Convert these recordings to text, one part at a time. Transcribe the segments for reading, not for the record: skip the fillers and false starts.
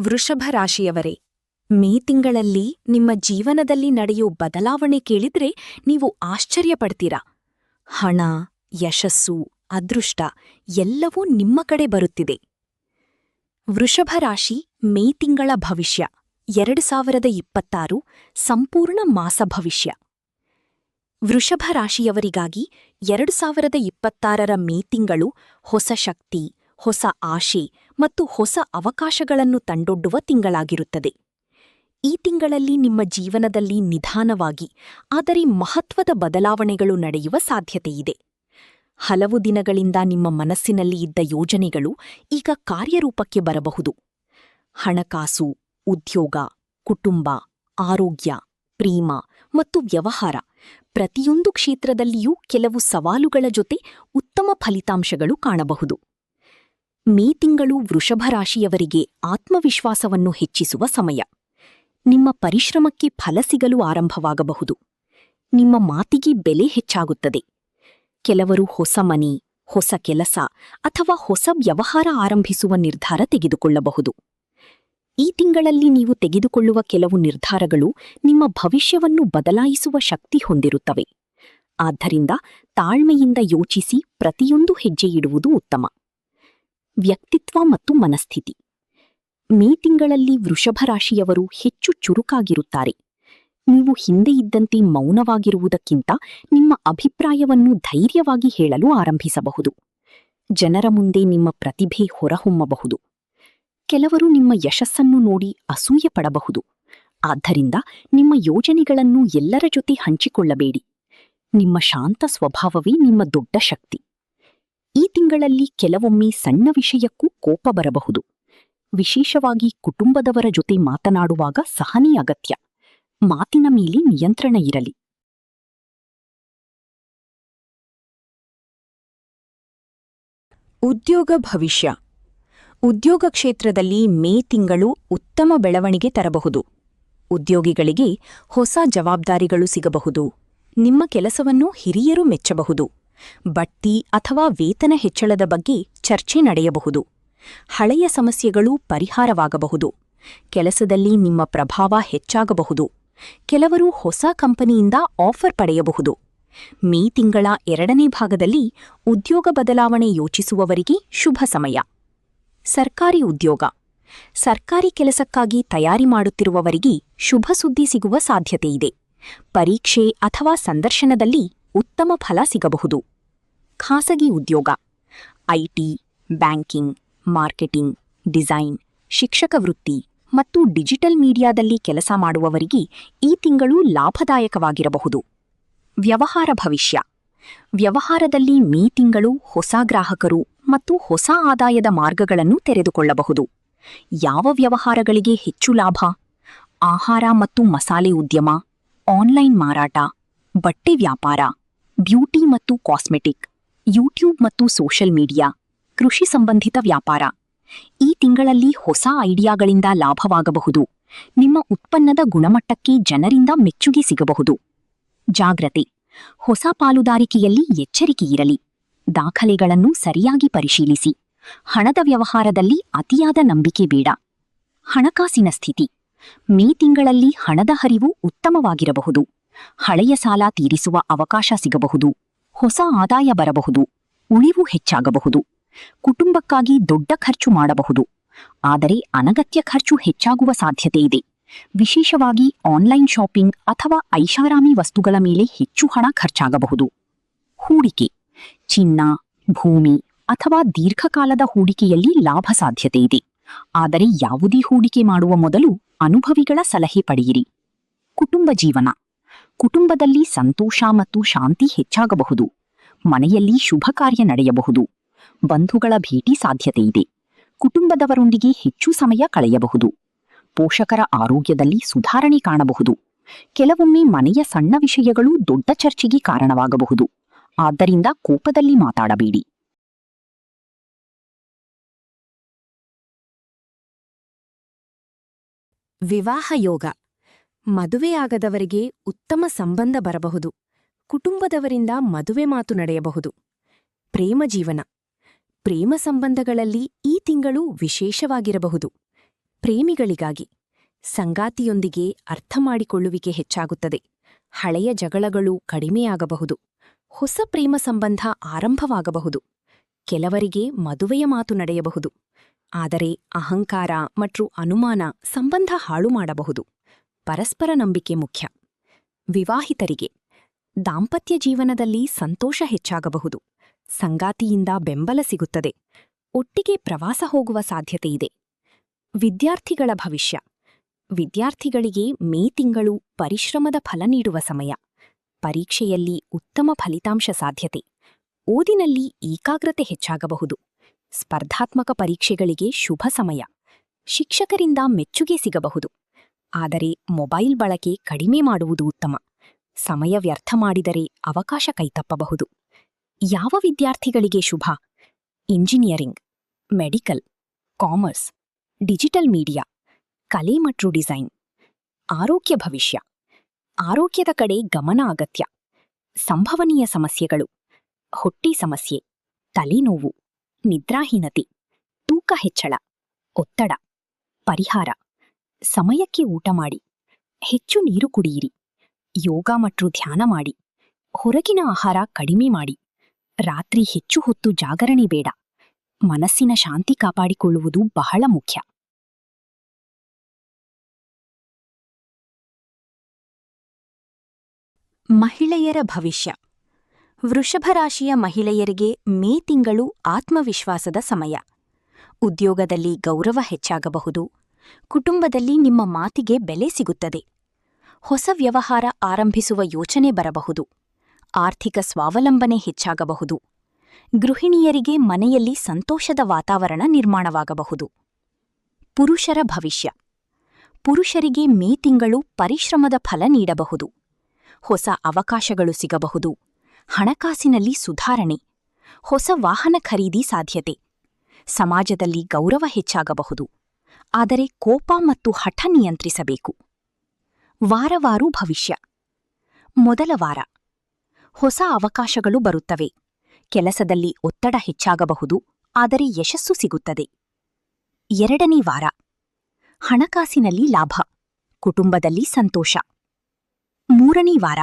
ವೃಷಭ ರಾಶಿಯವರೇ, ಮೇ ತಿಂಗಳಲ್ಲಿ ನಿಮ್ಮ ಜೀವನದಲ್ಲಿ ನಡೆಯೋ ಬದಲಾವಣೆ ಕೇಳಿದ್ರೆ ನೀವು ಆಶ್ಚರ್ಯಪಡ್ತೀರಾ. ಹಣ, ಯಶಸ್ಸು, ಅದೃಷ್ಟ ಎಲ್ಲವೂ ನಿಮ್ಮ ಕಡೆ ಬರುತ್ತಿದೆ. ವೃಷಭ ರಾಶಿ ಮೇ ತಿಂಗಳ ಭವಿಷ್ಯ 2026 ಸಂಪೂರ್ಣ ಮಾಸ ಭವಿಷ್ಯ. ವೃಷಭ ರಾಶಿಯವರಿಗಾಗಿ 2026ರ ಮೇ ತಿಂಗಳು ಹೊಸ ಶಕ್ತಿ, ಹೊಸ ಆಶೆ ಮತ್ತು ಹೊಸ ಅವಕಾಶಗಳನ್ನು ತಂದೊಡ್ಡುವ ತಿಂಗಳಾಗಿರುತ್ತದೆ. ಈ ತಿಂಗಳಲ್ಲಿ ನಿಮ್ಮ ಜೀವನದಲ್ಲಿ ನಿಧಾನವಾಗಿ ಆದರೆ ಮಹತ್ವದ ಬದಲಾವಣೆಗಳು ನಡೆಯುವ ಸಾಧ್ಯತೆಯಿದೆ. ಹಲವು ದಿನಗಳಿಂದ ನಿಮ್ಮ ಮನಸ್ಸಿನಲ್ಲಿ ಇದ್ದ ಯೋಜನೆಗಳು ಈಗ ಕಾರ್ಯರೂಪಕ್ಕೆ ಬರಬಹುದು. ಹಣಕಾಸು, ಉದ್ಯೋಗ, ಕುಟುಂಬ, ಆರೋಗ್ಯ, ಪ್ರೇಮ ಮತ್ತು ವ್ಯವಹಾರ ಪ್ರತಿಯೊಂದು ಕ್ಷೇತ್ರದಲ್ಲಿಯೂ ಕೆಲವು ಸವಾಲುಗಳ ಜೊತೆ ಉತ್ತಮ ಫಲಿತಾಂಶಗಳು ಕಾಣಬಹುದು. ಮೇ ತಿಂಗಳು ವೃಷಭ ರಾಶಿಯವರಿಗೆ ಆತ್ಮವಿಶ್ವಾಸವನ್ನು ಹೆಚ್ಚಿಸುವ ಸಮಯ. ನಿಮ್ಮ ಪರಿಶ್ರಮಕ್ಕೆ ಫಲ ಸಿಗಲು ಆರಂಭವಾಗಬಹುದು. ನಿಮ್ಮ ಮಾತಿಗೆ ಬೆಲೆ ಹೆಚ್ಚಾಗುತ್ತದೆ. ಕೆಲವರು ಹೊಸ ಮನೆ, ಹೊಸ ಕೆಲಸ ಅಥವಾ ಹೊಸ ವ್ಯವಹಾರ ಆರಂಭಿಸುವ ನಿರ್ಧಾರ ತೆಗೆದುಕೊಳ್ಳಬಹುದು. ಈ ತಿಂಗಳಲ್ಲಿ ನೀವು ತೆಗೆದುಕೊಳ್ಳುವ ಕೆಲವು ನಿರ್ಧಾರಗಳು ನಿಮ್ಮ ಭವಿಷ್ಯವನ್ನು ಬದಲಾಯಿಸುವ ಶಕ್ತಿ ಹೊಂದಿರುತ್ತವೆ. ಆದ್ದರಿಂದ ತಾಳ್ಮೆಯಿಂದ ಯೋಚಿಸಿ ಪ್ರತಿಯೊಂದು ಹೆಜ್ಜೆ ಇಡುವುದು ಉತ್ತಮ. ವ್ಯಕ್ತಿತ್ವ ಮತ್ತು ಮನಸ್ಥಿತಿ. ಮೇ ತಿಂಗಳಲ್ಲಿ ವೃಷಭ ರಾಶಿಯವರು ಹೆಚ್ಚು ಚುರುಕಾಗಿರುತ್ತಾರೆ. ನೀವು ಹಿಂದೆ ಇದ್ದಂತೆ ಮೌನವಾಗಿರುವುದಕ್ಕಿಂತ ನಿಮ್ಮ ಅಭಿಪ್ರಾಯವನ್ನು ಧೈರ್ಯವಾಗಿ ಹೇಳಲು ಆರಂಭಿಸಬಹುದು. ಜನರ ಮುಂದೆ ನಿಮ್ಮ ಪ್ರತಿಭೆ ಹೊರಹೊಮ್ಮಬಹುದು. ಕೆಲವರು ನಿಮ್ಮ ಯಶಸ್ಸನ್ನು ನೋಡಿ ಅಸೂಯೆ ಪಡಬಹುದು. ಆದ್ದರಿಂದ ನಿಮ್ಮ ಯೋಜನೆಗಳನ್ನು ಎಲ್ಲರ ಜೊತೆ ಹಂಚಿಕೊಳ್ಳಬೇಡಿ. ನಿಮ್ಮ ಶಾಂತ ಸ್ವಭಾವವೇ ನಿಮ್ಮ ದೊಡ್ಡ ಶಕ್ತಿ. ಈ ತಿಂಗಳಲ್ಲಿ ಕೆಲವೊಮ್ಮೆ ಸಣ್ಣ ವಿಷಯಕ್ಕೂ ಕೋಪ ಬರಬಹುದು. ವಿಶೇಷವಾಗಿ ಕುಟುಂಬದವರ ಜೊತೆ ಮಾತನಾಡುವಾಗ ಸಹನೆ ಅಗತ್ಯ. ಮಾತಿನ ಮೇಲೆ ನಿಯಂತ್ರಣ ಇರಲಿ. ಉದ್ಯೋಗ ಭವಿಷ್ಯ. ಉದ್ಯೋಗ ಕ್ಷೇತ್ರದಲ್ಲಿ ಮೇ ತಿಂಗಳು ಉತ್ತಮ ಬೆಳವಣಿಗೆ ತರಬಹುದು. ಉದ್ಯೋಗಿಗಳಿಗೆ ಹೊಸ ಜವಾಬ್ದಾರಿಗಳು ಸಿಗಬಹುದು. ನಿಮ್ಮ ಕೆಲಸವನ್ನು ಹಿರಿಯರು ಮೆಚ್ಚಬಹುದು. ಬಡ್ತಿ ಅಥವಾ ವೇತನ ಹೆಚ್ಚಳದ ಬಗ್ಗೆ ಚರ್ಚೆ ನಡೆಯಬಹುದು. ಹಳೆಯ ಸಮಸ್ಯೆಗಳು ಪರಿಹಾರವಾಗಬಹುದು. ಕೆಲಸದಲ್ಲಿ ನಿಮ್ಮ ಪ್ರಭಾವ ಹೆಚ್ಚಾಗಬಹುದು. ಕೆಲವರು ಹೊಸ ಕಂಪನಿಯಿಂದ ಆಫರ್ ಪಡೆಯಬಹುದು. ಮೇ ತಿಂಗಳ 2ನೇ ಭಾಗದಲ್ಲಿ ಉದ್ಯೋಗ ಬದಲಾವಣೆ ಯೋಚಿಸುವವರಿಗೆ ಶುಭ ಸಮಯ. ಸರ್ಕಾರಿ ಉದ್ಯೋಗ. ಸರ್ಕಾರಿ ಕೆಲಸಕ್ಕಾಗಿ ತಯಾರಿ ಮಾಡುತ್ತಿರುವವರಿಗೆ ಶುಭ ಸುದ್ದಿ ಸಿಗುವ ಸಾಧ್ಯತೆಯಿದೆ. ಪರೀಕ್ಷೆ ಅಥವಾ ಸಂದರ್ಶನದಲ್ಲಿ ಉತ್ತಮ ಫಲ ಸಿಗಬಹುದು. ಖಾಸಗಿ ಉದ್ಯೋಗ. ಐಟಿ, ಬ್ಯಾಂಕಿಂಗ್, ಮಾರ್ಕೆಟಿಂಗ್, ಡಿಸೈನ್, ಶಿಕ್ಷಕ ವೃತ್ತಿ ಮತ್ತು ಡಿಜಿಟಲ್ ಮೀಡಿಯಾದಲ್ಲಿ ಕೆಲಸ ಮಾಡುವವರಿಗೆ ಈ ತಿಂಗಳು ಲಾಭದಾಯಕವಾಗಿರಬಹುದು. ವ್ಯವಹಾರ ಭವಿಷ್ಯ. ವ್ಯವಹಾರದಲ್ಲಿ ಮೇ ತಿಂಗಳು ಹೊಸ ಗ್ರಾಹಕರು ಮತ್ತು ಹೊಸ ಆದಾಯದ ಮಾರ್ಗಗಳನ್ನು ತೆರೆದುಕೊಳ್ಳಬಹುದು. ಯಾವ ವ್ಯವಹಾರಗಳಿಗೆ ಹೆಚ್ಚು ಲಾಭ? ಆಹಾರ ಮತ್ತು ಮಸಾಲೆ ಉದ್ಯಮ, ಆನ್ಲೈನ್ ಮಾರಾಟ, ಬಟ್ಟೆ ವ್ಯಾಪಾರ, ಬ್ಯೂಟಿ ಮತ್ತು ಕಾಸ್ಮೆಟಿಕ್, ಯೂಟ್ಯೂಬ್ ಮತ್ತು ಸೋಷಿಯಲ್ ಮೀಡಿಯಾ, ಕೃಷಿ ಸಂಬಂಧಿತ ವ್ಯಾಪಾರ. ಈ ತಿಂಗಳಲ್ಲಿ ಹೊಸ ಐಡಿಯಾಗಳಿಂದ ಲಾಭವಾಗಬಹುದು. ನಿಮ್ಮ ಉತ್ಪನ್ನದ ಗುಣಮಟ್ಟಕ್ಕೆ ಜನರಿಂದ ಮೆಚ್ಚುಗೆ ಸಿಗಬಹುದು. ಜಾಗ್ರತೆ. ಹೊಸ ಪಾಲುದಾರಿಕೆಯಲ್ಲಿ ಎಚ್ಚರಿಕೆಯಿರಲಿ. ದಾಖಲೆಗಳನ್ನು ಸರಿಯಾಗಿ ಪರಿಶೀಲಿಸಿ. ಹಣದ ವ್ಯವಹಾರದಲ್ಲಿ ಅತಿಯಾದ ನಂಬಿಕೆ ಬೇಡ. ಹಣಕಾಸಿನ ಸ್ಥಿತಿ. ಮೇ ತಿಂಗಳಲ್ಲಿ ಹಣದ ಹರಿವು ಉತ್ತಮವಾಗಿರಬಹುದು. ಹಳೆಯ ಸಾಲ ತೀರಿಸುವ ಅವಕಾಶ ಸಿಗಬಹುದು. ಹೊಸ ಆದಾಯ ಬರಬಹುದು. ಉಳಿವು ಹೆಚ್ಚಾಗಬಹುದು. ಕುಟುಂಬಕ್ಕಾಗಿ ದೊಡ್ಡ ಖರ್ಚು ಮಾಡಬಹುದು. ಆದರೆ ಅನಗತ್ಯ ಖರ್ಚು ಹೆಚ್ಚಾಗುವ ಸಾಧ್ಯತೆಯಿದೆ. ವಿಶೇಷವಾಗಿ ಆನ್ಲೈನ್ ಶಾಪಿಂಗ್ ಅಥವಾ ಐಷಾರಾಮಿ ವಸ್ತುಗಳ ಮೇಲೆ ಹೆಚ್ಚು ಹಣ ಖರ್ಚಾಗಬಹುದು. ಹೂಡಿಕೆ. ಚಿನ್ನ, ಭೂಮಿ ಅಥವಾ ದೀರ್ಘಕಾಲದ ಹೂಡಿಕೆಯಲ್ಲಿ ಲಾಭ ಸಾಧ್ಯತೆಯಿದೆ. ಆದರೆ ಯಾವುದೇ ಹೂಡಿಕೆ ಮಾಡುವ ಮೊದಲು ಅನುಭವಿಗಳ ಸಲಹೆ ಪಡೆಯಿರಿ. ಕುಟುಂಬ ಜೀವನ. ಕುಟುಂಬದಲ್ಲಿ ಸಂತೋಷ ಮತ್ತು ಶಾಂತಿ ಹೆಚ್ಚಾಗಬಹುದು. ಮನೆಯಲ್ಲಿ ಶುಭ ಕಾರ್ಯ ನಡೆಯಬಹುದು. ಬಂಧುಗಳ ಭೇಟಿ ಸಾಧ್ಯತೆಯಿದೆ. ಕುಟುಂಬದವರೊಂದಿಗೆ ಹೆಚ್ಚು ಸಮಯ ಕಳೆಯಬಹುದು. ಪೋಷಕರ ಆರೋಗ್ಯದಲ್ಲಿ ಸುಧಾರಣೆ ಕಾಣಬಹುದು. ಕೆಲವೊಮ್ಮೆ ಮನೆಯ ಸಣ್ಣ ವಿಷಯಗಳು ದೊಡ್ಡ ಚರ್ಚೆಗೆ ಕಾರಣವಾಗಬಹುದು. ಆದ್ದರಿಂದ ಕೋಪದಲ್ಲಿ ಮಾತಾಡಬೇಡಿ. ವಿವಾಹ ಯೋಗ. ಮದುವೆಯಾಗದವರಿಗೆ ಉತ್ತಮ ಸಂಬಂಧ ಬರಬಹುದು. ಕುಟುಂಬದವರಿಂದ ಮದುವೆ ಮಾತು ನಡೆಯಬಹುದು. ಪ್ರೇಮ ಜೀವನ. ಪ್ರೇಮ ಸಂಬಂಧಗಳಲ್ಲಿ ಈ ತಿಂಗಳು ವಿಶೇಷವಾಗಿರಬಹುದು. ಪ್ರೇಮಿಗಳಿಗಾಗಿ ಸಂಗಾತಿಯೊಂದಿಗೆ ಅರ್ಥಮಾಡಿಕೊಳ್ಳುವಿಕೆ ಹೆಚ್ಚಾಗುತ್ತದೆ. ಹಳೆಯ ಜಗಳಗಳು ಕಡಿಮೆಯಾಗಬಹುದು. ಹೊಸ ಪ್ರೇಮ ಸಂಬಂಧ ಆರಂಭವಾಗಬಹುದು. ಕೆಲವರಿಗೆ ಮದುವೆಯ ಮಾತು ನಡೆಯಬಹುದು. ಆದರೆ ಅಹಂಕಾರ ಮತ್ತು ಅನುಮಾನ ಸಂಬಂಧ ಹಾಳು ಮಾಡಬಹುದು. ಪರಸ್ಪರ ನಂಬಿಕೆ ಮುಖ್ಯ. ವಿವಾಹಿತರಿಗೆ ದಾಂಪತ್ಯ ಜೀವನದಲ್ಲಿ ಸಂತೋಷ ಹೆಚ್ಚಾಗಬಹುದು. ಸಂಗಾತಿಯಿಂದ ಬೆಂಬಲ ಸಿಗುತ್ತದೆ. ಒಟ್ಟಿಗೆ ಪ್ರವಾಸ ಹೋಗುವ ಸಾಧ್ಯತೆಯಿದೆ. ವಿದ್ಯಾರ್ಥಿಗಳ ಭವಿಷ್ಯ. ವಿದ್ಯಾರ್ಥಿಗಳಿಗೆ ಮೇ ತಿಂಗಳು ಪರಿಶ್ರಮದ ಫಲ ನೀಡುವ ಸಮಯ. ಪರೀಕ್ಷೆಯಲ್ಲಿ ಉತ್ತಮ ಫಲಿತಾಂಶ ಸಾಧ್ಯತೆ. ಓದಿನಲ್ಲಿ ಏಕಾಗ್ರತೆ ಹೆಚ್ಚಾಗಬಹುದು. ಸ್ಪರ್ಧಾತ್ಮಕ ಪರೀಕ್ಷೆಗಳಿಗೆ ಶುಭ ಸಮಯ. ಶಿಕ್ಷಕರಿಂದ ಮೆಚ್ಚುಗೆ ಸಿಗಬಹುದು. ಆದರೆ ಮೊಬೈಲ್ ಬಳಕೆ ಕಡಿಮೆ ಮಾಡುವುದು ಉತ್ತಮ. ಸಮಯ ವ್ಯರ್ಥ ಮಾಡಿದರೆ ಅವಕಾಶ ಕೈತಪ್ಪಬಹುದು. ಯಾವ ವಿದ್ಯಾರ್ಥಿಗಳಿಗೆ ಶುಭ? Engineering, medical, commerce, digital media, ಕಲೆ ಮತ್ತು ಡಿಸೈನ್. ಆರೋಗ್ಯ ಭವಿಷ್ಯ. ಆರೋಗ್ಯದ ಕಡೆ ಗಮನ ಅಗತ್ಯ. ಸಂಭವನೀಯ ಸಮಸ್ಯೆಗಳು: ಹೊಟ್ಟೆ ಸಮಸ್ಯೆ, ತಲೆನೋವು, ನಿದ್ರಾಹೀನತೆ, ತೂಕ ಹೆಚ್ಚಳ, ಒತ್ತಡ. ಪರಿಹಾರ: ಸಮಯಕ್ಕೆ ಊಟ ಮಾಡಿ, ಹೆಚ್ಚು ನೀರು ಕುಡಿಯಿರಿ, ಯೋಗ ಮತ್ತು ಧ್ಯಾನ ಮಾಡಿ, ಹೊರಗಿನ ಆಹಾರ ಕಡಿಮೆ ಮಾಡಿ, ರಾತ್ರಿ ಹೆಚ್ಚು ಹೊತ್ತು ಜಾಗರಣೆ ಬೇಡ. ಮನಸ್ಸಿನ ಶಾಂತಿ ಕಾಪಾಡಿಕೊಳ್ಳುವುದು ಬಹಳ ಮುಖ್ಯ. ಮಹಿಳೆಯರ ಭವಿಷ್ಯ. ವೃಷಭ ರಾಶಿಯ ಮಹಿಳೆಯರಿಗೆ ಮೇ ತಿಂಗಳು ಆತ್ಮವಿಶ್ವಾಸದ ಸಮಯ. ಉದ್ಯೋಗದಲ್ಲಿ ಗೌರವ ಹೆಚ್ಚಾಗಬಹುದು. ಕುಟುಂಬದಲ್ಲಿ ನಿಮ್ಮ ಮಾತಿಗೆ ಬೆಲೆ ಸಿಗುತ್ತದೆ. ಹೊಸ ವ್ಯವಹಾರ ಆರಂಭಿಸುವ ಯೋಚನೆ ಬರಬಹುದು. ಆರ್ಥಿಕ ಸ್ವಾವಲಂಬನೆ ಹೆಚ್ಚಾಗಬಹುದು. ಗೃಹಿಣಿಯರಿಗೆ ಮನೆಯಲ್ಲಿ ಸಂತೋಷದ ವಾತಾವರಣ ನಿರ್ಮಾಣವಾಗಬಹುದು. ಪುರುಷರ ಭವಿಷ್ಯ. ಪುರುಷರಿಗೆ ಮೇ ತಿಂಗಳು ಪರಿಶ್ರಮದ ಫಲ ನೀಡಬಹುದು. ಹೊಸ ಅವಕಾಶಗಳು ಸಿಗಬಹುದು. ಹಣಕಾಸಿನಲ್ಲಿ ಸುಧಾರಣೆ. ಹೊಸ ವಾಹನ ಖರೀದಿ ಸಾಧ್ಯತೆ. ಸಮಾಜದಲ್ಲಿ ಗೌರವ ಹೆಚ್ಚಾಗಬಹುದು. ಆದರೆ ಕೋಪ ಮತ್ತು ಹಠ ನಿಯಂತ್ರಿಸಬೇಕು. ವಾರವಾರು ಭವಿಷ್ಯ. ಮೊದಲ ವಾರ. ಹೊಸ ಅವಕಾಶಗಳು ಬರುತ್ತವೆ. ಕೆಲಸದಲ್ಲಿ ಒತ್ತಡ ಹೆಚ್ಚಾಗಬಹುದು, ಆದರೆ ಯಶಸ್ಸು ಸಿಗುತ್ತದೆ. ಎರಡನೇ ವಾರ. ಹಣಕಾಸಿನಲ್ಲಿ ಲಾಭ. ಕುಟುಂಬದಲ್ಲಿ ಸಂತೋಷ. ಮೂರನೇ ವಾರ.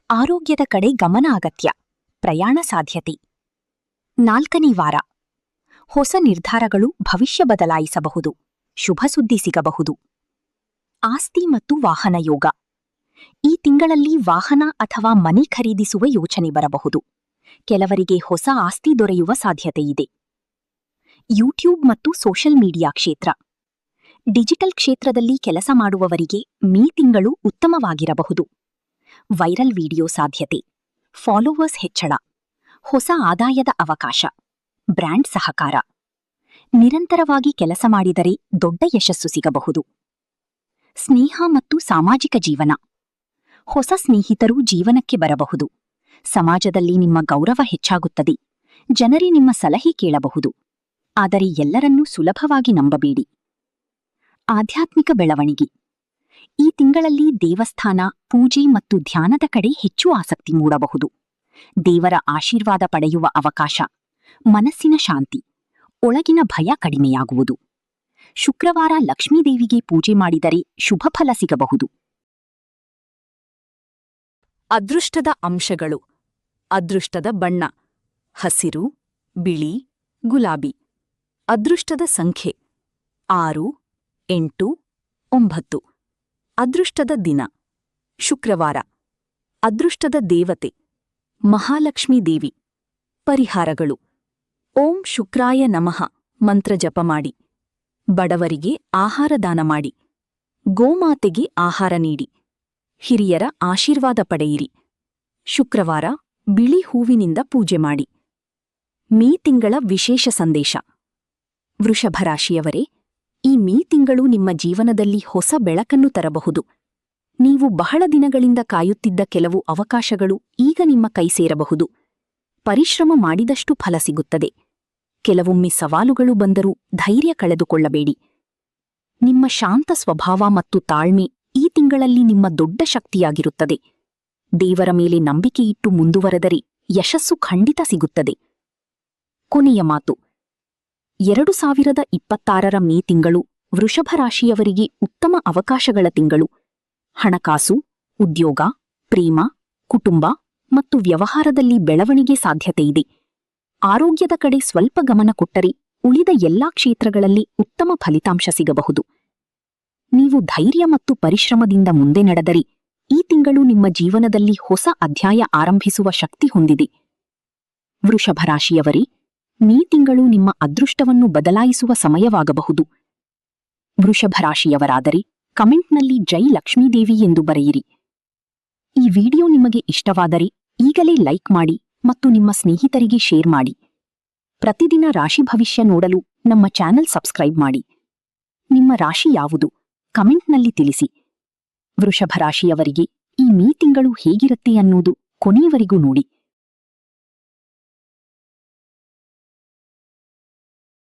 ಆರೋಗ್ಯದ ಕಡೆ ಗಮನ ಅಗತ್ಯ. ಪ್ರಯಾಣ ಸಾಧ್ಯತೆ. ನಾಲ್ಕನೇ ವಾರ. ಹೊಸ ನಿರ್ಧಾರಗಳು ಭವಿಷ್ಯ ಬದಲಾಯಿಸಬಹುದು. ಶುಭ ಸುದ್ದಿ ಸಿಗಬಹುದು. ಆಸ್ತಿ ಮತ್ತು ವಾಹನ ಯೋಗ. ಈ ತಿಂಗಳಲ್ಲಿ ವಾಹನ ಅಥವಾ ಮನೆ ಖರೀದಿಸುವ ಯೋಚನೆ ಬರಬಹುದು. ಕೆಲವರಿಗೆ ಹೊಸ ಆಸ್ತಿ ದೊರೆಯುವ ಸಾಧ್ಯತೆಯಿದೆ. ಯೂಟ್ಯೂಬ್ ಮತ್ತು ಸೋಷಿಯಲ್ ಮೀಡಿಯಾ ಕ್ಷೇತ್ರ. ಡಿಜಿಟಲ್ ಕ್ಷೇತ್ರದಲ್ಲಿ ಕೆಲಸ ಮಾಡುವವರಿಗೆ ಮೇ ತಿಂಗಳು ಉತ್ತಮವಾಗಿರಬಹುದು. ವೈರಲ್ ವಿಡಿಯೋ ಸಾಧ್ಯತೆ. ಫಾಲೋವರ್ಸ್ ಹೆಚ್ಚಳ. ಹೊಸ ಆದಾಯದ ಅವಕಾಶ. ಬ್ರ್ಯಾಂಡ್ ಸಹಕಾರ. ನಿರಂತರವಾಗಿ ಕೆಲಸ ಮಾಡಿದರೆ ದೊಡ್ಡ ಯಶಸ್ಸು ಸಿಗಬಹುದು. ಸ್ನೇಹ ಮತ್ತು ಸಾಮಾಜಿಕ ಜೀವನ. ಹೊಸ ಸ್ನೇಹಿತರು ಜೀವನಕ್ಕೆ ಬರಬಹುದು. ಸಮಾಜದಲ್ಲಿ ನಿಮ್ಮ ಗೌರವ ಹೆಚ್ಚಾಗುತ್ತದೆ. ಜನರೇ ನಿಮ್ಮ ಸಲಹೆ ಕೇಳಬಹುದು. ಆದರೆ ಎಲ್ಲರನ್ನೂ ಸುಲಭವಾಗಿ ನಂಬಬೇಡಿ. ಆಧ್ಯಾತ್ಮಿಕ ಬೆಳವಣಿಗೆ. ಈ ತಿಂಗಳಲ್ಲಿ ದೇವಸ್ಥಾನ, ಪೂಜೆ ಮತ್ತು ಧ್ಯಾನದ ಕಡೆ ಹೆಚ್ಚು ಆಸಕ್ತಿ ಮೂಡಬಹುದು. ದೇವರ ಆಶೀರ್ವಾದ ಪಡೆಯುವ ಅವಕಾಶ. ಮನಸ್ಸಿನ ಶಾಂತಿ. ಒಳಗಿನ ಭಯ ಕಡಿಮೆಯಾಗುವುದು. ಶುಕ್ರವಾರ ಲಕ್ಷ್ಮೀದೇವಿಗೆ ಪೂಜೆ ಮಾಡಿದರೆ ಶುಭ ಫಲ ಸಿಗಬಹುದು. ಅದೃಷ್ಟದ ಅಂಶಗಳು. ಅದೃಷ್ಟದ ಬಣ್ಣ: ಹಸಿರು, ಬಿಳಿ, ಗುಲಾಬಿ. ಅದೃಷ್ಟದ ಸಂಖ್ಯೆ: 6, 8, 9. ಅದೃಷ್ಟದ ದಿನ: ಶುಕ್ರವಾರ. ಅದೃಷ್ಟದ ದೇವತೆ: ಮಹಾಲಕ್ಷ್ಮೀ ದೇವಿ. ಪರಿಹಾರಗಳು: ಓಂ ಶುಕ್ರಾಯ ನಮಃ ಮಂತ್ರ ಜಪ ಮಾಡಿ. ಬಡವರಿಗೆ ಆಹಾರ ದಾನ ಮಾಡಿ. ಗೋಮಾತೆಗೆ ಆಹಾರ ನೀಡಿ. ಹಿರಿಯರ ಆಶೀರ್ವಾದ ಪಡೆಯಿರಿ. ಶುಕ್ರವಾರ ಬಿಳಿ ಹೂವಿನಿಂದ ಪೂಜೆ ಮಾಡಿ. ಮೇ ತಿಂಗಳ ವಿಶೇಷ ಸಂದೇಶ. ವೃಷಭರಾಶಿಯವರೇ, ಈ ಮೇ ತಿಂಗಳು ನಿಮ್ಮ ಜೀವನದಲ್ಲಿ ಹೊಸ ಬೆಳಕನ್ನು ತರಬಹುದು. ನೀವು ಬಹಳ ದಿನಗಳಿಂದ ಕಾಯುತ್ತಿದ್ದ ಕೆಲವು ಅವಕಾಶಗಳು ಈಗ ನಿಮ್ಮ ಕೈ ಸೇರಬಹುದು. ಪರಿಶ್ರಮ ಮಾಡಿದಷ್ಟು ಫಲ ಸಿಗುತ್ತದೆ. ಕೆಲವೊಮ್ಮೆ ಸವಾಲುಗಳು ಬಂದರೂ ಧೈರ್ಯ ಕಳೆದುಕೊಳ್ಳಬೇಡಿ. ನಿಮ್ಮ ಶಾಂತ ಸ್ವಭಾವ ಮತ್ತು ತಾಳ್ಮೆ ಈ ತಿಂಗಳಲ್ಲಿ ನಿಮ್ಮ ದೊಡ್ಡ ಶಕ್ತಿಯಾಗಿರುತ್ತದೆ. ದೇವರ ಮೇಲೆ ನಂಬಿಕೆಯಿಟ್ಟು ಮುಂದುವರೆದರೆ ಯಶಸ್ಸು ಖಂಡಿತ ಸಿಗುತ್ತದೆ. ಕೊನೆಯ ಮಾತು: 2026ರ ಮೇ ತಿಂಗಳು ವೃಷಭ ರಾಶಿಯವರಿಗೆ ಉತ್ತಮ ಅವಕಾಶಗಳ ತಿಂಗಳು. ಹಣಕಾಸು, ಉದ್ಯೋಗ, ಪ್ರೇಮ, ಕುಟುಂಬ ಮತ್ತು ವ್ಯವಹಾರದಲ್ಲಿ ಬೆಳವಣಿಗೆ ಸಾಧ್ಯತೆಯಿದೆ. ಆರೋಗ್ಯದ ಕಡೆ ಸ್ವಲ್ಪ ಗಮನ ಕೊಟ್ಟರೆ ಉಳಿದ ಎಲ್ಲಾ ಕ್ಷೇತ್ರಗಳಲ್ಲಿ ಉತ್ತಮ ಫಲಿತಾಂಶ ಸಿಗಬಹುದು. ನೀವು ಧೈರ್ಯ ಮತ್ತು ಪರಿಶ್ರಮದಿಂದ ಮುಂದೆ ನಡೆದರೆ ಈ ತಿಂಗಳು ನಿಮ್ಮ ಜೀವನದಲ್ಲಿ ಹೊಸ ಅಧ್ಯಾಯ ಆರಂಭಿಸುವ ಶಕ್ತಿ ಹೊಂದಿದೆ. ವೃಷಭ ರಾಶಿಯವರೇ, ಈ ತಿಂಗಳು ನಿಮ್ಮ ಅದೃಷ್ಟವನ್ನು ಬದಲಾಯಿಸುವ ಸಮಯವಾಗಬಹುದು. ವೃಷಭ ರಾಶಿಯವರಾದರೆ ಕಮೆಂಟ್ನಲ್ಲಿ ಜೈ ಲಕ್ಷ್ಮೀದೇವಿ ಎಂದು ಬರೆಯಿರಿ. ಈ ವಿಡಿಯೋ ನಿಮಗೆ ಇಷ್ಟವಾದರೆ ಈಗಲೇ ಲೈಕ್ ಮಾಡಿ ಮತ್ತು ನಿಮ್ಮ ಸ್ನೇಹಿತರಿಗೆ ಶೇರ್ ಮಾಡಿ. ಪ್ರತಿದಿನ ರಾಶಿ ಭವಿಷ್ಯ ನೋಡಲು ನಮ್ಮ ಚಾನೆಲ್ ಸಬ್ಸ್ಕ್ರೈಬ್ ಮಾಡಿ. ನಿಮ್ಮ ರಾಶಿ ಯಾವುದು? ಕಮೆಂಟ್ನಲ್ಲಿ ತಿಳಿಸಿ. ವೃಷಭ ರಾಶಿಯವರಿಗೆ ಈ ತಿಂಗಳು ಹೇಗಿರುತ್ತೆ ಅನ್ನೋದು ಕೊನೆಯವರೆಗೂ ನೋಡಿ.